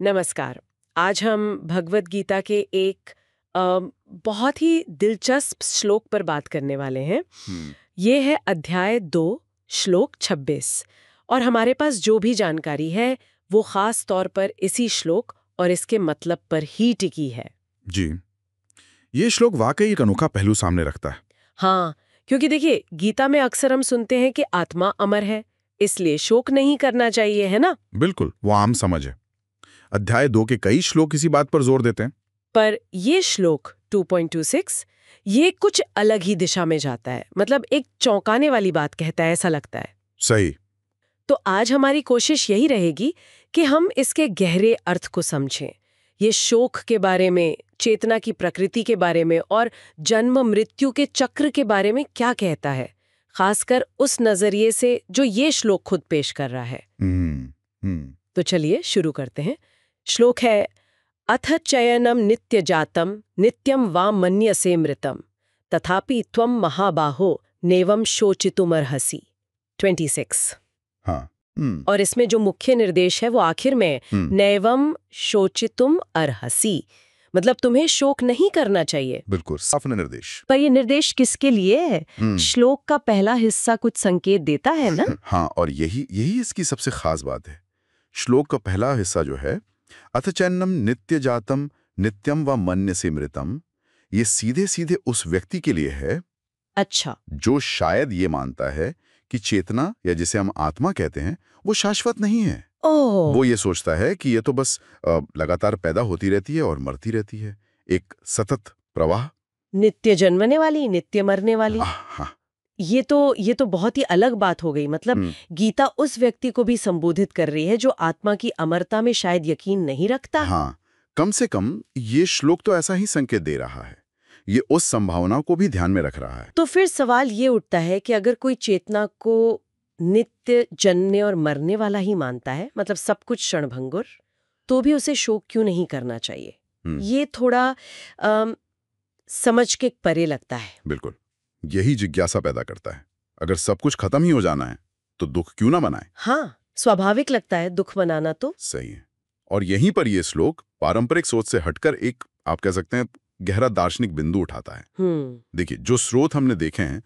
नमस्कार। आज हम भगवत गीता के एक अ, बहुत ही दिलचस्प श्लोक पर बात करने वाले हैं। हम्म। ये है अध्याय 2 श्लोक 26 और हमारे पास जो भी जानकारी है वो खास तौर पर इसी श्लोक और इसके मतलब पर ही टिकी है। जी, ये श्लोक वाकई एक अनोखा पहलू सामने रखता है। हाँ, क्योंकि देखिए गीता में अक्सर हम सुनते हैं कि आत्मा अमर है, इसलिए शोक नहीं करना चाहिए, है ना? बिल्कुल, वो आम समझ है। अध्याय 2 के कई श्लोक इसी बात पर जोर देते हैं। पर ये श्लोक 2.26 ये कुछ अलग ही दिशा में जाता है, मतलब एक चौंकाने वाली बात कहता है, ऐसा लगता है। सही। तो आज हमारी कोशिश यही रहेगी कि हम इसके गहरे अर्थ को समझें। ये शोक के बारे में, चेतना की प्रकृति के बारे में और जन्म मृत्यु के चक्र के बारे में क्या कहता है, खासकर उस नजरिए से जो ये श्लोक खुद पेश कर रहा है। तो चलिए शुरू करते हैं। श्लोक है, अथ चयनम नित्य जातम नित्यम वा मन्यसे मृतम तथापि त्वम महाबाहो नेवम शोचितुमर्हसि। 26। हाँ। और इसमें जो मुख्य निर्देश है वो आखिर में नैवम शोचितुम अर्हसि, मतलब तुम्हें शोक नहीं करना चाहिए। बिल्कुल साफ निर्देश। पर ये निर्देश किसके लिए है? श्लोक का पहला हिस्सा कुछ संकेत देता है ना? हाँ, और यही यही इसकी सबसे खास बात है। श्लोक का पहला हिस्सा जो है, अथ चैन्नम नित्य जातम नित्यम व मन्यसे मृतम, ये सीधे सीधे उस व्यक्ति के लिए है अच्छा। जो शायद ये मानता है कि चेतना, या जिसे हम आत्मा कहते हैं, वो शाश्वत नहीं है। ओह। वो ये सोचता है कि ये तो बस लगातार पैदा होती रहती है और मरती रहती है, एक सतत प्रवाह। नित्य जन्मने वाली, नित्य मरने वाली। हाँ। ये तो बहुत ही अलग बात हो गई। मतलब गीता उस व्यक्ति को भी संबोधित कर रही है जो आत्मा की अमरता में शायद यकीन नहीं रखता। हाँ, कम से कम ये श्लोक तो ऐसा ही संकेत दे रहा है। ये उस संभावना को भी ध्यान में रख रहा है। तो फिर सवाल ये उठता है कि अगर कोई चेतना को नित्य जन्मने और मरने वाला ही मानता है, मतलब सब कुछ क्षणभंगुर, तो भी उसे शोक क्यों नहीं करना चाहिए? ये थोड़ा समझ के परे लगता है। बिल्कुल, यही जिज्ञासा पैदा करता है। अगर सब कुछ खत्म ही हो जाना है तो दुख क्यों ना मनाए? हाँ, स्वाभाविक लगता है दुख मनाना तो। सही है। और यहीं पर ये श्लोक पारंपरिक सोच से हटकर एक, आप कह सकते हैं, गहरा दार्शनिक बिंदु उठाता है। देखिए, जो स्रोत हमने देखे हैं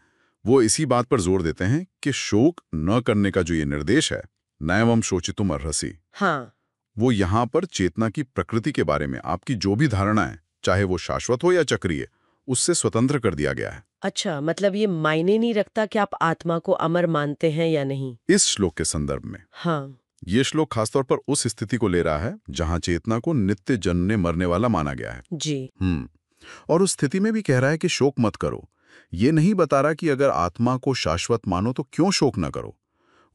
वो इसी बात पर जोर देते हैं कि शोक न करने का जो ये निर्देश है, नैवम शोचितुम अर्हसि, हाँ, वो यहाँ पर चेतना की प्रकृति के बारे में आपकी जो भी धारणा है, चाहे वो शाश्वत हो या चक्रीय, उससे स्वतंत्र कर दिया गया है। अच्छा, मतलब ये मायने नहीं रखता कि आप आत्मा को अमर मानते हैं या नहीं। इस श्लोक के संदर्भ में हाँ, ये श्लोक खासतौर पर उस स्थिति को ले रहा है जहां चेतना को नित्य जन्मने मरने वाला माना गया है। जी। और उस स्थिति में भी कह रहा है कि शोक मत करो। ये नहीं बता रहा कि अगर आत्मा को शाश्वत मानो तो क्यों शोक न करो।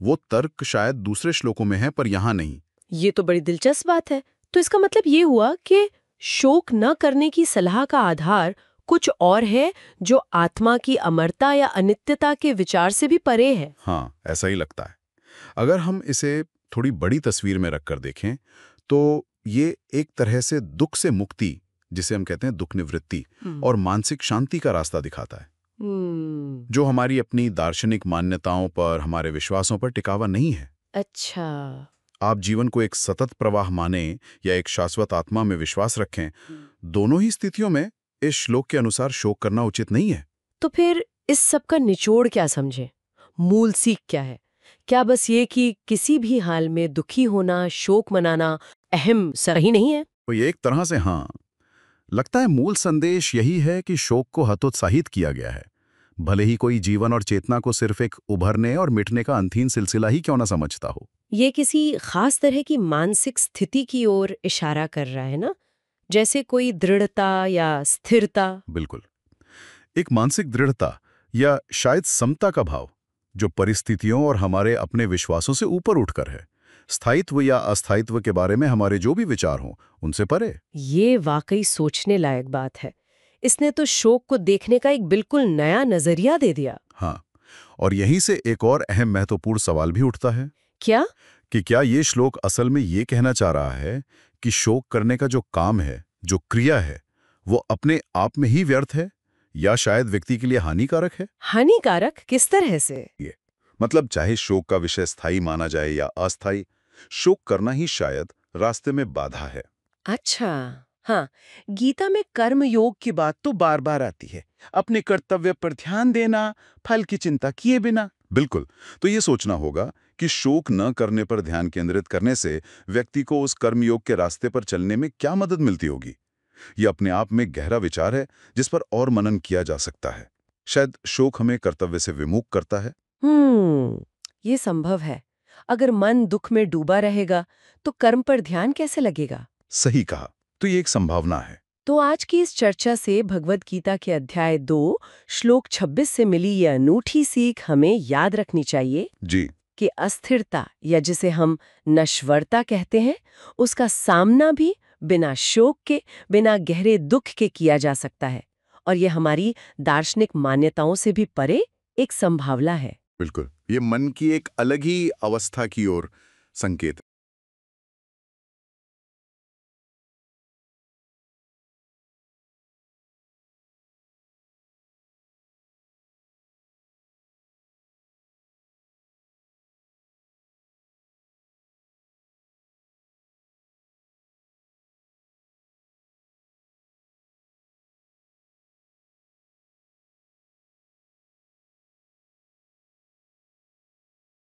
वो तर्क शायद दूसरे श्लोकों में है, पर यहां नहीं। ये तो बड़ी दिलचस्प बात है। तो इसका मतलब ये हुआ कि शोक न करने की सलाह का आधार कुछ और है जो आत्मा की अमरता या अनित्यता के विचार से भी परे है। हाँ, ऐसा ही लगता है। अगर हम इसे थोड़ी बड़ी तस्वीर में रखकर देखें तो ये एक तरह से दुख से मुक्ति, जिसे हम कहते हैं दुख निवृत्ति, और मानसिक शांति का रास्ता दिखाता है, जो हमारी अपनी दार्शनिक मान्यताओं पर, हमारे विश्वासों पर टिकावा नहीं है। अच्छा। आप जीवन को एक सतत प्रवाह माने या एक शाश्वत आत्मा में विश्वास रखें, दोनों ही स्थितियों में इस श्लोक के अनुसार शोक करना उचित नहीं है। तो फिर इस सब का निचोड़ क्या समझे? मूल सीख क्या है? क्या बस ये कि किसी भी हाल में दुखी होना, शोक मनाना अहम सही नहीं है? तो ये एक तरह से, हाँ, लगता है मूल संदेश यही है कि शोक को हतोत्साहित किया गया है, भले ही कोई जीवन और चेतना को सिर्फ एक उभरने और मिटने का अंतिम सिलसिला ही क्यों ना समझता हो। ये किसी खास तरह की मानसिक स्थिति की ओर इशारा कर रहा है ना, जैसे कोई दृढ़ता या स्थिरता। बिल्कुल, एक मानसिक दृढ़ता या शायद समता का भाव, जो परिस्थितियों और हमारे अपने विश्वासों से ऊपर उठकर है, स्थायित्व या अस्थायित्व के बारे में हमारे जो भी विचार हों उनसे परे। ये वाकई सोचने लायक बात है। इसने तो शोक को देखने का एक बिल्कुल नया नजरिया दे दिया। हाँ, और यहीं से एक और अहम महत्वपूर्ण सवाल भी उठता है। क्या? कि क्या ये श्लोक असल में ये कहना चाह रहा है कि शोक करने का जो काम है, जो क्रिया है, वो अपने आप में ही व्यर्थ है या शायद व्यक्ति के लिए हानिकारक है? हानिकारक किस तरह से? मतलब चाहे शोक का विषय स्थायी माना जाए या अस्थायी, शोक करना ही शायद रास्ते में बाधा है। अच्छा, हाँ, गीता में कर्म योग की बात तो बार बार आती है, अपने कर्तव्य पर ध्यान देना, फल की चिंता किए बिना। बिल्कुल। तो ये सोचना होगा कि शोक न करने पर ध्यान केंद्रित करने से व्यक्ति को उस कर्मयोग के रास्ते पर चलने में क्या मदद मिलती होगी। ये अपने आप में गहरा विचार है जिस पर और मनन किया जा सकता है। शायद शोक हमें कर्तव्य से विमुख करता है। ये संभव है। अगर मन दुख में डूबा रहेगा तो कर्म पर ध्यान कैसे लगेगा? सही कहा। तो ये एक संभावना है। तो आज की इस चर्चा से भगवद गीता के अध्याय 2 श्लोक 26 से मिली ये अनूठी सीख हमें याद रखनी चाहिए जी। कि अस्थिरता या जिसे हम नश्वरता कहते हैं, उसका सामना भी बिना शोक के, बिना गहरे दुख के किया जा सकता है। और ये हमारी दार्शनिक मान्यताओं से भी परे एक संभावना है। बिल्कुल। ये मन की एक अलग ही अवस्था की ओर संकेत